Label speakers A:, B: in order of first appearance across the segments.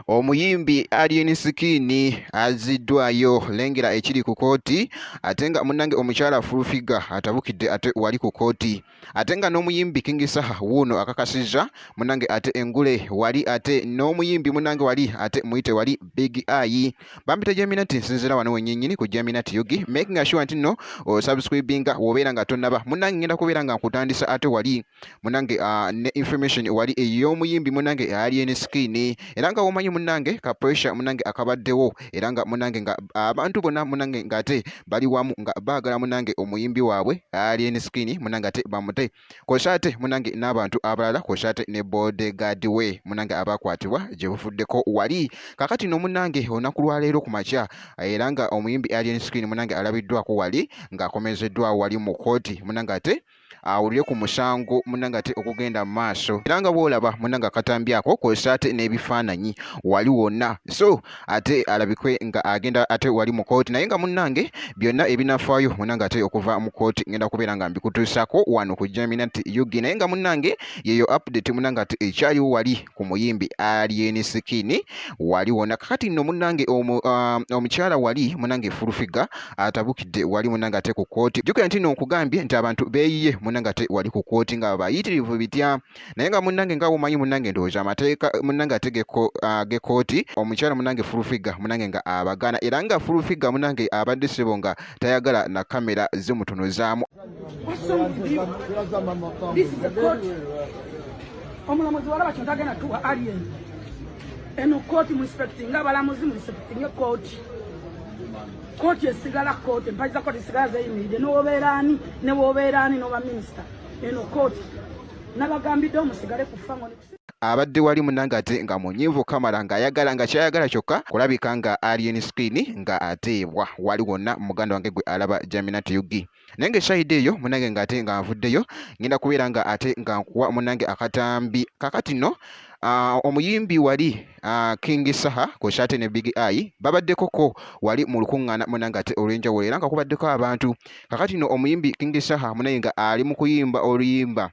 A: Omuyimbi Alien Skin aziddwayo lengera ekiri ku kooti ate nga munnange omukyala Full-Figure atabukidde ate wali ku kooti ate nga n'omuyimbi King Saha wuuno akakasizza munnange ate engule wali ate n'omuyimbi munnange wali ate muyite wali Big Eye bampita Geminati nsinzira wano wennyinnyini ku Geminati Yugi making sure nti nno osubscribinga wobeera nga tonnaba munnange ngenda kubeera nga nkutandisa ate wali munnange ne information wali ey'omuyimbi munnange Alien Skin era nga womanyi munnange ka pressure munnange akabaddewo era nga munnange nga abantu bonna munnange ngate bali wamu nga baagala munnange omuyimbi waabwe Alien Skin munnange ate bamute koshate munnange n'abantu abalala koshate ne bodyguard we munnange abakwatibwa gye bufuddeko wali kakati no munnange olunaku lwaleero ku makya era nga omuyimbi Alien Skin munnange alabiddwako wali ng'akomezeddwa wali mu kooti munnange ate awulire ku musango munnange ate okugenda mu maaso era nga bw'olaba munnange akatambyako koshate n'ebifaananyi wali wonna so ate alabikwe nga agenda ate wali mu kooti naye nga munnange byonna ebinafaayo munnange ate okuva mu kooti ngenda kubeera nga mbikutuusako wano ku Geminati Yugi naye nga munnange yeyo update munnange ate ekyaliwo wali ku muyimbi Alien Skin wali wonna kakati nno munnange omukyala wali munnange Full-Figure atabukidde wali munnange ate ku kooti jjukira nti nno nkugambye nti abantu beeyiye munnange ate wali ku kooti nga bayitirivu bitya naye nga munnange nga womanyi munnange ndowooza amateeka munnange ate gekooti omukyala munnange Full-Figure munnange nga abagana era nga Full-Figure munnange abadde ssebo nga tayagala na kamera zimutunuzaamu
B: omulamuzi walaba kintu agenda tuwa Alien eno kooti mu inspecting abalamuzi mu inspecting kooti kooti esigala kooti empaji za kooti esigala zeyimiridde n'obeeraani ne bw'obeeraani n'oba minisita eno kooti nabagambidde omusigale ku fango
A: abadde wali munnange ate nga munyiivu kamala ng'ayagala nga kyayagala kyokka kulabika nga Alien Skin nga ateebwa wali wonna muganda wange gwe alaba Geminati Yugi naye nga eshahidi eyo munnange ng'ate nga nvuddeyo ngenda kubeera nga ate nga nkuwa munnange akatambi kakati nno omuyimbi wali King Saha koshate ne Big Eye babaddekoko wali mu lukuŋŋaana munnange ate olw'enjawulo era nga kubaddeko abantu kakati nno omuyimbi King Saha munnange nga ali mu kuyimba oluyimba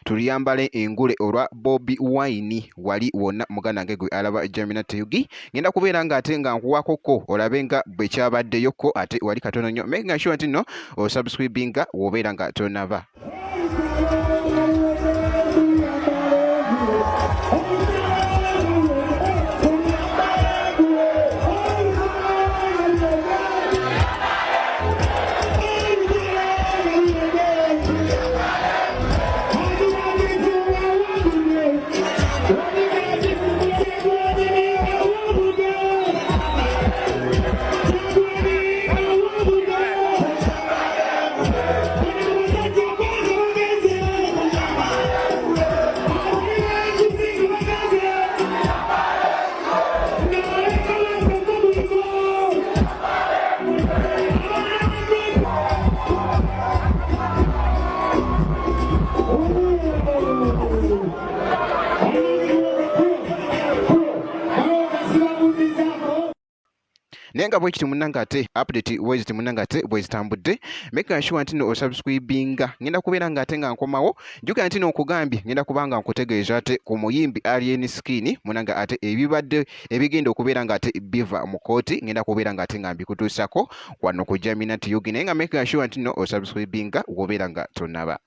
A: tuliyambale engule olwa Bobi Wine wali wonna muganda wange gwe alaba Geminati Yugi ngenda kubeera nga ate nga nkuwakoko olabe nga bwe kyabaddeyo ate wali katono nnyo making sure nti nno osubscribinga wobeera nga tonaba naye nga bwe kiti munnange ate update weziti munnange ate bwe zitambudde making sure nti nno osubscribinga ngenda kubeera nga ate nga nkomawo jjukira nti nno okugambye ngenda kuba nga nkutegeeza ate ku muyimbi Alien Skin munnange ate ebibadde ebigenda okubeera nga ate biva mu kooti ngenda kubeera nga ate nga mbikutuusako wano ku Geminati Yugi naye nga making sure nti nno osubscribinga wobeera nga tonnaba